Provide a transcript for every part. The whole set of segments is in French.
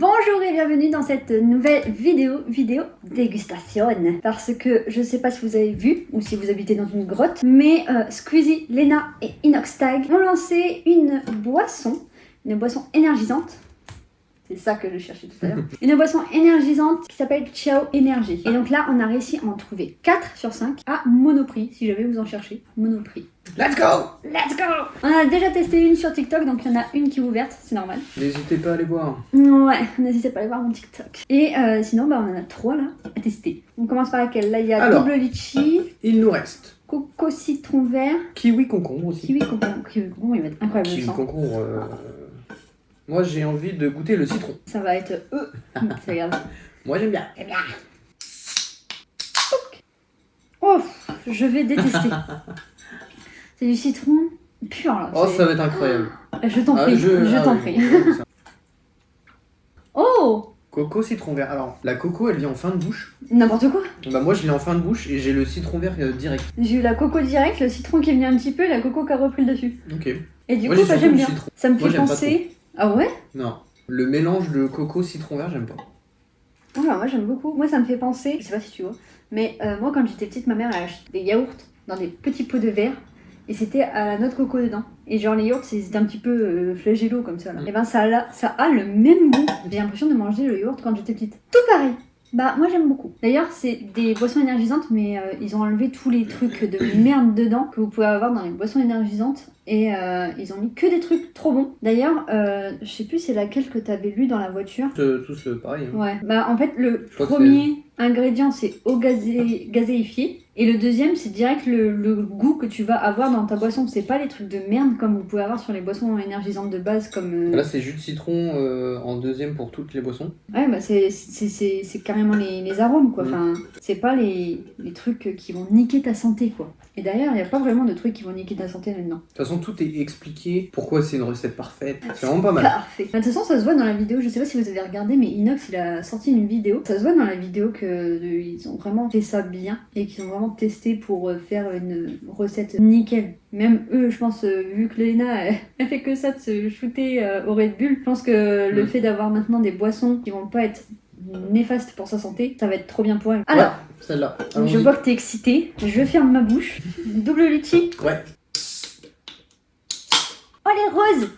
Bonjour et bienvenue dans cette nouvelle vidéo dégustation. Parce que je sais pas si vous avez vu ou si vous habitez dans une grotte, mais Squeezie, Lena et Inoxtag ont lancé une boisson énergisante. C'est ça que je cherchais tout à l'heure. Une boisson énergisante qui s'appelle Ciao Energy. Et donc là, on a réussi à en trouver 4 sur 5 à Monoprix, si jamais vous en cherchez. Monoprix. Let's go! Let's go! On a déjà testé une sur TikTok, donc il y en a une qui est ouverte, c'est normal. N'hésitez pas à aller voir. Ouais, n'hésitez pas à aller voir mon TikTok. Et sinon, on en a 3 là à tester. On commence par laquelle? Là, il y a Alors, double litchi, il nous reste coco citron vert, kiwi concombre aussi. kiwi concombre. Kiwi concombre, il va être incroyable. Kiwi je sens. concombre. Moi, j'ai envie de goûter le citron. Ça va être regarde. Moi, j'aime bien. J'aime bien. Oh, je vais détester. C'est du citron pur là. Oh, ça va être incroyable. Je t'en prie, je t'en prie. Oh! Coco citron vert. Alors, la coco, elle vient en fin de bouche. N'importe quoi. Bah moi, je l'ai en fin de bouche et j'ai le citron vert direct. J'ai eu la coco direct, le citron qui est venu un petit peu, et la coco qui a repris le dessus. Ok. Et du Moi, coup, j'ai ça surtout j'aime le bien. citron. Ça me Moi, fait j'aime pas penser. Ah ouais? Non. Le mélange de coco citron vert, j'aime pas. Ah, moi j'aime beaucoup. Moi ça me fait penser, je sais pas si tu vois, mais moi quand j'étais petite, ma mère elle achetait des yaourts dans des petits pots de verre et c'était à la noix de coco dedans. Et genre les yaourts c'était un petit peu flagello comme ça là. Et ben ça a le même goût. J'ai l'impression de manger le yaourt quand j'étais petite. Tout pareil. Bah moi j'aime beaucoup. D'ailleurs c'est des boissons énergisantes mais ils ont enlevé tous les trucs de merde dedans que vous pouvez avoir dans les boissons énergisantes. Et ils ont mis que des trucs trop bons. D'ailleurs, je sais plus c'est laquelle que t'avais lu dans la voiture. Tous pareil. Hein. Ouais, bah en fait le Je crois que premier ingrédient c'est eau gazéifiée et le deuxième c'est direct le goût que tu vas avoir dans ta boisson. C'est pas les trucs de merde comme vous pouvez avoir sur les boissons énergisantes de base comme... Là, c'est jus de citron en deuxième pour toutes les boissons. Ouais, bah c'est carrément les arômes quoi. Enfin, c'est pas les trucs qui vont niquer ta santé quoi. Et d'ailleurs, il n'y a pas vraiment de trucs qui vont niquer ta santé là-dedans. De toute façon, tout est expliqué. Pourquoi c'est une recette parfaite. C'est vraiment pas mal. Parfait. De toute façon, ça se voit dans la vidéo. Je sais pas si vous avez regardé, mais Inox, il a sorti une vidéo. Ça se voit dans la vidéo qu'ils ont vraiment fait ça bien et qu'ils ont vraiment testé pour faire une recette nickel. Même eux, je pense, vu que Lena, elle fait que ça de se shooter au Red Bull, je pense que le fait d'avoir maintenant des boissons qui vont pas être néfastes pour sa santé, ça va être trop bien pour elle. Alors, ouais, celle-là. je vois que t'es excitée. Je ferme ma bouche. Double litchi. Ouais. Oh, les roses!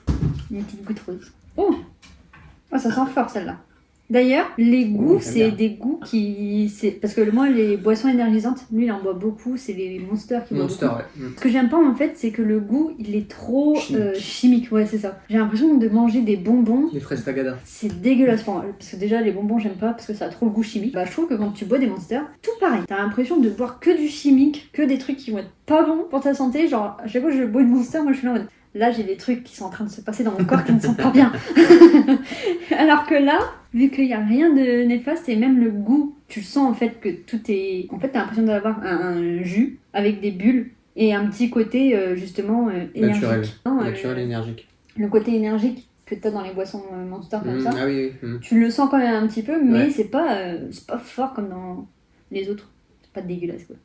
Une petite goutte rose. Oh! Oh, ça sent fort celle-là. D'ailleurs, les goûts, c'est des goûts qui... Parce que moi, les boissons énergisantes, lui, il en boit beaucoup, c'est les Monster qui boit beaucoup. Ouais. Ce que j'aime pas, en fait, c'est que le goût, il est trop chimique. Ouais, c'est ça. J'ai l'impression de manger des bonbons. Les fraises tagada. C'est dégueulasse pour moi. Parce que déjà, les bonbons, j'aime pas parce que ça a trop le goût chimique. Bah, je trouve que quand tu bois des Monster, tout pareil. T'as l'impression de boire que du chimique, que des trucs qui vont être pas bons pour ta santé. Genre, à chaque fois que je bois une Monster, moi, je suis là en mode... Là, j'ai des trucs qui sont en train de se passer dans mon corps qui ne sont pas bien. Alors que là, vu qu'il n'y a rien de néfaste et même le goût, tu le sens en fait que tout est... En fait, t'as l'impression d'avoir un jus avec des bulles et un petit côté justement énergique. Naturel énergique. Le côté énergique que t'as dans les boissons Monster comme ça. Ah oui. Tu le sens quand même un petit peu, mais ouais. c'est pas fort comme dans les autres. C'est pas dégueulasse quoi.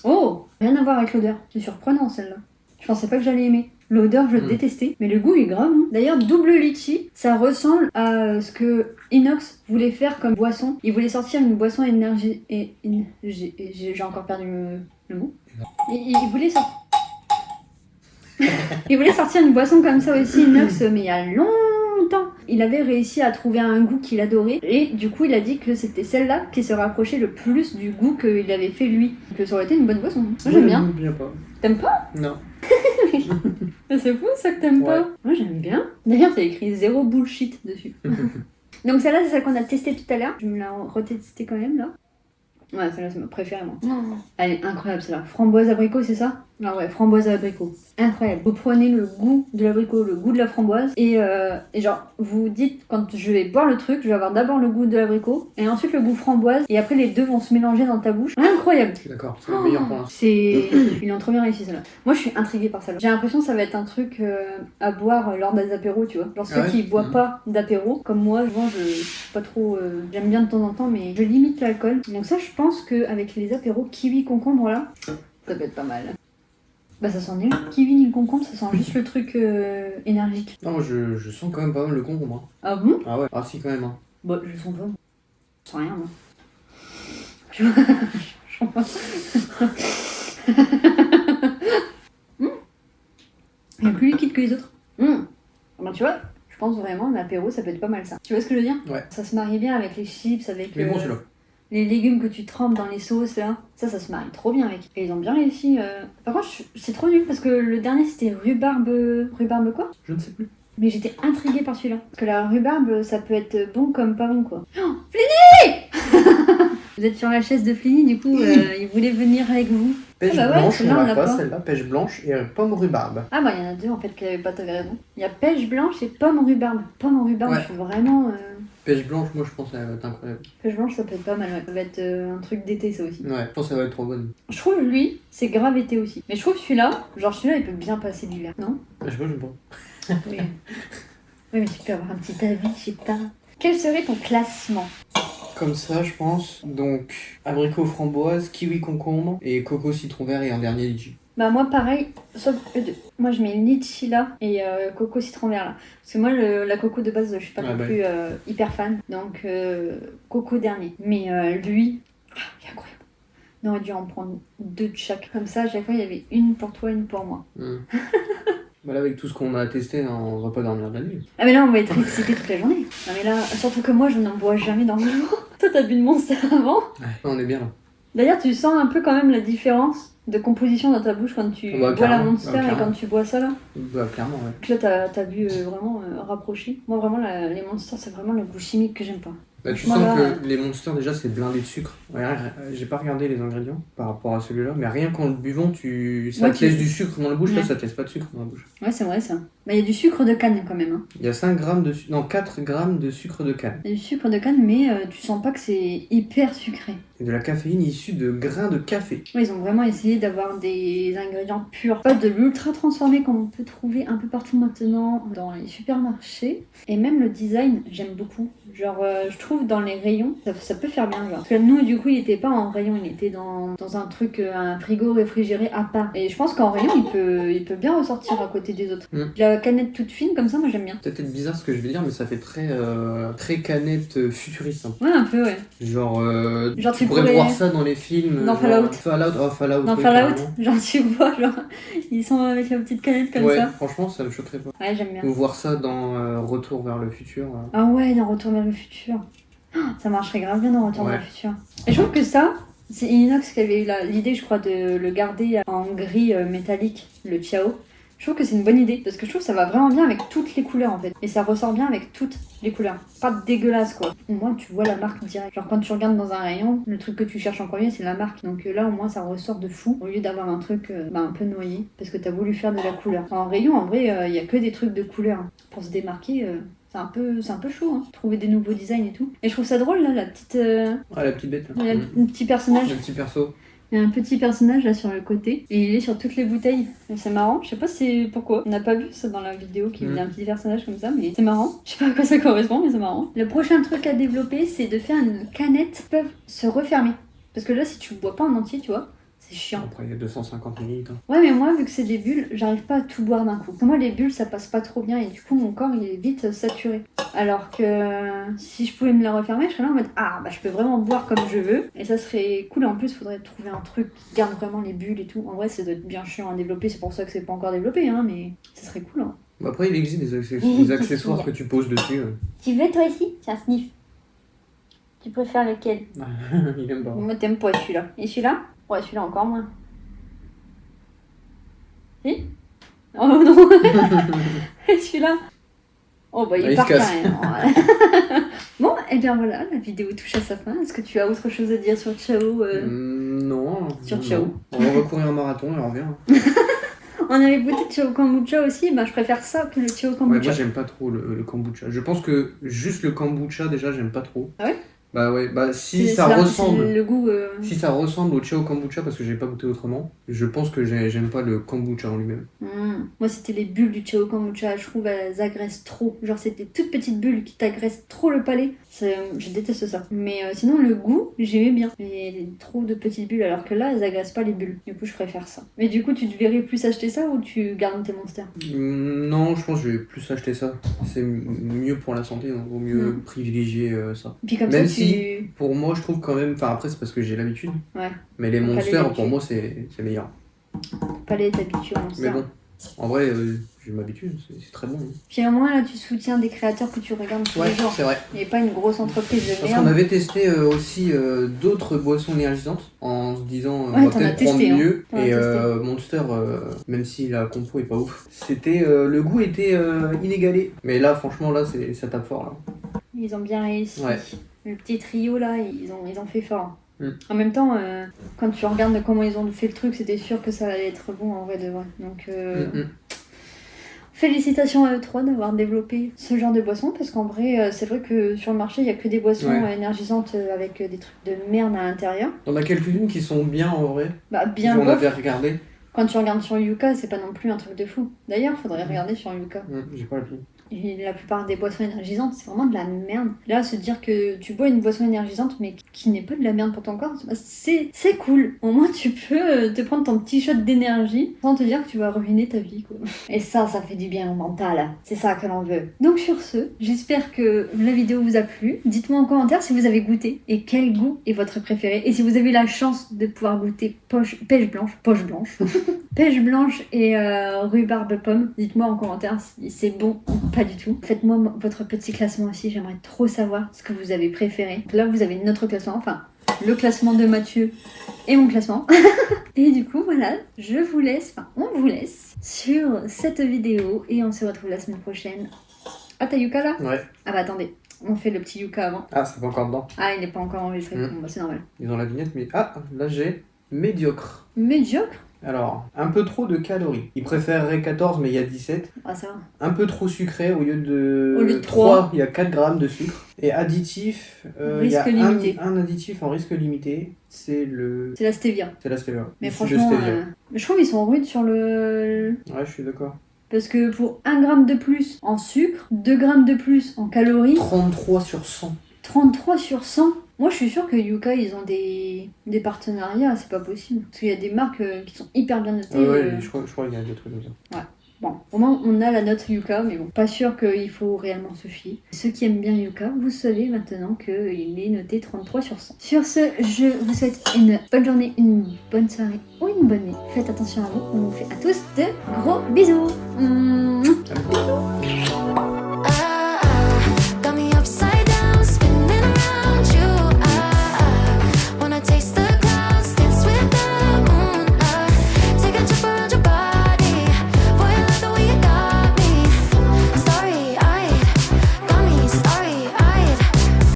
Oh! Rien à voir avec l'odeur. C'est surprenant celle-là. Je pensais pas que j'allais aimer. L'odeur, je détestais, mais le goût est grave. Hein. D'ailleurs, double litchi, ça ressemble à ce que Inox voulait faire comme boisson. Il voulait sortir une boisson énergie... J'ai encore perdu le mot. Il voulait sortir... Il voulait sortir une boisson comme ça aussi, Inox, mais il y a longtemps. Il avait réussi à trouver un goût qu'il adorait, et du coup, il a dit que c'était celle-là qui se rapprochait le plus du goût qu'il avait fait lui. Que ça aurait été une bonne boisson. Moi, j'aime bien. Bien pas. T'aimes pas? Non. C'est fou ça que t'aimes pas. Moi j'aime bien. D'ailleurs c'est écrit zéro bullshit dessus. Donc celle-là c'est celle qu'on a testée tout à l'heure. Je me la retestée quand même là. Ouais celle-là c'est ma préférée moi. Elle est incroyable celle-là. Framboise abricot c'est ça? Ah ouais framboise abricot. Incroyable. Vous prenez le goût de l'abricot, le goût de la framboise et genre vous dites quand je vais boire le truc je vais avoir d'abord le goût de l'abricot et ensuite le goût framboise et après les deux vont se mélanger dans ta bouche. Incroyable. D'accord, c'est le meilleur pour l'instant. Ils l'ont trop bien réussi celle-là. Moi je suis intriguée par celle-là. J'ai l'impression que ça va être un truc à boire lors des apéros tu vois. Genre ceux qui boivent pas d'apéro comme moi, je suis pas trop... j'aime bien de temps en temps mais je limite l'alcool. Donc ça je pense qu'avec les apéros kiwi concombre là, ça peut être pas mal. Bah ça sent ni le kiwi ni le concombre, ça sent juste le truc énergique. Non, moi je sens quand même pas mal le concombre. Hein. Ah bon? Ah ouais, ah si quand même. Hein. Bah je sens pas. Je sens rien moi. Je sens pas. Il est plus liquide que les autres. Ah ben, tu vois, je pense vraiment un apéro ça peut être pas mal ça. Tu vois ce que je veux dire? Ouais. Ça se marie bien avec les chips, avec Mais bon, celui-là. les légumes que tu trempes dans les sauces là. Ça se marie trop bien avec. Et ils ont bien réussi. Par contre, c'est trop nul parce que le dernier c'était rhubarbe. Rhubarbe quoi? Je ne sais plus. Mais j'étais intriguée par celui-là. Parce que la rhubarbe ça peut être bon comme pas bon quoi. Oh, Flini! Vous êtes sur la chaise de Flini, du coup il voulait venir avec vous. Pêche Ah bah ouais, blanche, celle-là, on on l'a l'a pas, pas. celle-là. Pêche blanche et pomme rhubarbe. Ah bah il y en a deux en fait qui n'avaient pas, t'avais raison. Il y a pêche blanche et pomme au rhubarbe. Pomme au rhubarbe, Ouais. je suis vraiment... Pêche blanche, moi je pense qu'elle va être incroyable. Pêche blanche ça peut être pas mal, ouais. Ça va être un truc d'été ça aussi. Ouais, je pense qu'elle va être trop bonne. Je trouve lui, c'est grave été aussi. Mais je trouve celui-là, il peut bien passer l'hiver, non? Je sais pas, j'aime pas. Oui. Oui mais tu peux avoir un petit avis, je sais pas. Quel serait ton classement? Comme ça, je pense. Donc, abricot framboise, kiwi concombre et coco citron vert et un dernier litchi. Bah moi pareil, sauf eux deux. Moi je mets litchi là et coco citron vert là. Parce que moi la coco de base je suis pas non plus hyper fan. Donc coco dernier. Mais lui, il est incroyable. On aurait dû en prendre deux de chaque. Comme ça à chaque fois il y avait une pour toi, une pour moi. Bah là, avec tout ce qu'on a testé, on va pas dormir de la nuit. Ah mais là on va être excités toute la journée. Non mais là, surtout que moi je n'en bois jamais dans le jour. Toi t'as bu de Monster avant. Ouais, on est bien là. D'ailleurs tu sens un peu quand même la différence de composition dans ta bouche quand tu Bah, bois la clairement. Monster Bah, et clairement. quand tu bois ça là. Bah, clairement, ouais. Donc là, t'as bu vraiment rapproché. Moi, vraiment, les Monsters, c'est vraiment le goût chimique que j'aime pas. Bah, tu Franchement, sens là, que les Monsters, déjà, c'est blindé de sucre. Ouais, j'ai pas regardé les ingrédients par rapport à celui-là, mais rien qu'en le buvant, ça Ouais, te laisse du sucre dans la bouche, là, Ouais. ça te laisse pas de sucre dans la bouche. Ouais, c'est vrai ça. Mais il y a du sucre de canne quand même. Hein. Il y a 5 grammes de non, 4 grammes de sucre de canne. Il y a du sucre de canne, mais tu sens pas que c'est hyper sucré. Et de la caféine issue de grains de café. Ouais, ils ont vraiment essayé d'avoir des ingrédients purs. Pas de l'ultra transformé comme on peut trouver un peu partout maintenant dans les supermarchés. Et même le design, j'aime beaucoup. Genre, je trouve dans les rayons, ça peut faire bien. Genre. Parce que nous, du coup, il était pas en rayon, il était dans un truc, un frigo réfrigéré à part. Et je pense qu'en rayon, il peut bien ressortir à côté des autres. La canette toute fine, comme ça, moi j'aime bien. Peut-être bizarre ce que je vais dire, mais ça fait très canette futuriste. Hein. Ouais, un peu, ouais. Genre Tu tu pourrais pourrais voir ça dans les films. Dans genre, Fallout. Fallout. Dans oui, Fallout, carrément. genre tu vois, genre ils sont avec la petite canette comme Ouais, ça. franchement, ça me choquerait pas. Ouais, j'aime bien. Ou voir ça dans Retour vers le futur. Ah ouais, dans Retour vers le futur. Oh, ça marcherait grave bien dans Retour Ouais. vers le futur. Et je trouve que ça, c'est Inox qui avait eu l'idée, je crois, de le garder en gris métallique, le Chiao. Je trouve que c'est une bonne idée parce que je trouve que ça va vraiment bien avec toutes les couleurs en fait. Et ça ressort bien avec toutes les couleurs. Pas dégueulasse quoi. Au moins tu vois la marque direct. Genre quand tu regardes dans un rayon, le truc que tu cherches en premier c'est la marque. Donc là au moins ça ressort de fou au lieu d'avoir un truc un peu noyé parce que t'as voulu faire de la couleur. En rayon en vrai il y a que des trucs de couleur. Pour se démarquer c'est un peu chaud hein. Trouver des nouveaux designs et tout. Et je trouve ça drôle là la petite... Ah, la petite bête. le petit personnage. Le petit perso. Il y a un petit personnage là sur le côté et il est sur toutes les bouteilles. Et c'est marrant, je sais pas si pourquoi. On n'a pas vu ça dans la vidéo qu'il y a un petit personnage comme ça, mais c'est marrant. Je sais pas à quoi ça correspond, mais c'est marrant. Le prochain truc à développer, c'est de faire une canette qui peut se refermer. Parce que là, si tu bois pas en entier, tu vois, c'est chiant. Après, il y a 250 ml. Hein. Ouais, mais moi, vu que c'est des bulles, j'arrive pas à tout boire d'un coup. Pour moi, les bulles, ça passe pas trop bien et du coup, mon corps, il est vite saturé. Alors que si je pouvais me la refermer, je serais là en mode ah, bah je peux vraiment boire comme je veux et ça serait cool. Et en plus, faudrait trouver un truc qui garde vraiment les bulles et tout. En vrai, ça doit être bien chiant à développer, c'est pour ça que c'est pas encore développé, hein, mais ça serait cool. Hein. Bah après, il existe des accessoires que tu poses dessus. Tu veux toi aussi? Tiens, sniff. Tu préfères lequel? Il aime pas. Moi, t'aimes pas celui-là. Et celui-là? Ouais, celui-là encore moins. Si? Oh non! Et celui-là? Oh bah il Il part se quand casse. même. Bon, et bien voilà, la vidéo touche à sa fin. Est-ce que tu as autre chose à dire sur Ciao Non. Sur non, Ciao. non. On va courir un marathon et on revient. On avait goûté de Ciao Kombucha aussi, bah je préfère ça que le Ciao Ouais, Kombucha. moi, j'aime pas trop le kombucha. Je pense que juste le kombucha, déjà, j'aime pas trop. Ah ouais? Bah ouais, bah si C'est ça là, ressemble. c'est le goût. Si ça ressemble au chao kombucha, parce que j'ai pas goûté autrement, je pense que j'aime pas le kombucha en lui-même. Moi, c'était les bulles du Chao Kombucha. Je trouve elles agressent trop. Genre, c'est des toutes petites bulles qui t'agressent trop le palais. Je déteste ça. Mais sinon, le goût, j'aimais bien. Mais trop de petites bulles, alors que là, elles agressent pas les bulles. Du coup, je préfère ça. Mais du coup, tu te verrais plus acheter ça ou tu gardes tes monsters? Non, je pense que je vais plus acheter ça. C'est mieux pour la santé, donc vaut mieux privilégier ça. Puis comme Même ça, si, pour moi, je trouve quand même. Enfin, après, c'est parce que j'ai l'habitude. Ouais. Mais les Faut pas les monsters, pour habituer. moi, c'est meilleur. Palais est habitué au monster. Mais bon, en vrai, je m'habitue, c'est très bon. Puis au moins, là, tu soutiens des créateurs que tu regardes tous Ouais, les jours. c'est vrai. Et pas une grosse entreprise de Parce merde. qu'on avait testé aussi d'autres boissons énergisantes en se disant Ouais, on va t'en as peut-être prendre testé, hein. mieux. T'en as Et testé. Monster, même si la compo est pas ouf, c'était le goût était inégalé. Mais là, franchement, là, ça tape fort là. Ils ont bien réussi. Ouais. Le petit trio là, ils ont fait fort. Mm. En même temps, quand tu regardes comment ils ont fait le truc, c'était sûr que ça allait être bon en vrai de vrai. Donc, félicitations à eux trois d'avoir développé ce genre de boisson parce qu'en vrai, c'est vrai que sur le marché, il n'y a que des boissons énergisantes avec des trucs de merde à l'intérieur. T'en as quelques-unes qui sont bien en vrai. Bah, bien On bof. avait regardé. Quand tu regardes sur Yuka, c'est pas non plus un truc de fou. D'ailleurs, faudrait regarder sur Yuka. J'ai pas l'appli. Et la plupart des boissons énergisantes, c'est vraiment de la merde. Là, se dire que tu bois une boisson énergisante, mais qui n'est pas de la merde pour ton corps, c'est cool. Au moins, tu peux te prendre ton petit shot d'énergie sans te dire que tu vas ruiner ta vie, quoi. Et ça fait du bien au mental. C'est ça que l'on veut. Donc sur ce, j'espère que la vidéo vous a plu. Dites-moi en commentaire si vous avez goûté et quel goût est votre préféré. Et si vous avez eu la chance de pouvoir goûter pêche blanche, pêche blanche et rhubarbe pomme, dites-moi en commentaire si c'est bon ou pas du tout. Faites-moi votre petit classement aussi, j'aimerais trop savoir ce que vous avez préféré. Là, vous avez notre classement, enfin, le classement de Mathieu et mon classement. Et du coup, voilà, on vous laisse sur cette vidéo et on se retrouve la semaine prochaine. Ah, t'as Yuka là? Ouais. Ah bah attendez, on fait le petit Yuka avant. Ah, c'est pas encore dedans. Ah, il n'est pas encore enregistré, bon, bah, c'est normal. Ils ont la vignette, mais ah, là j'ai médiocre. Médiocre? Alors, un peu trop de calories. Ils préféreraient 14, mais il y a 17. Ah, ça va. Un peu trop sucré, au lieu de 3, il y a 4 grammes de sucre. Et additif, il y a Risque limité. un additif en risque limité, c'est C'est la stevia. c'est la stevia. Mais Issu de franchement, stevia. je trouve qu'ils sont rudes sur le... Ouais, je suis d'accord. Parce que pour 1 gramme de plus en sucre, 2 grammes de plus en calories, 33 sur 100. 33 sur 100. Moi, je suis sûre que Yuka, ils ont des partenariats, c'est pas possible. Parce qu'il y a des marques qui sont hyper bien notées. Ouais, je crois qu'il y a des trucs comme ça. Ouais. Bon, au moins, on a la note Yuka, mais bon, pas sûr qu'il faut réellement se fier. Ceux qui aiment bien Yuka, vous savez maintenant qu'il est noté 33 sur 100. Sur ce, je vous souhaite une bonne journée, une bonne soirée ou une bonne nuit. Faites attention à vous, on vous fait à tous de gros bisous. Salut.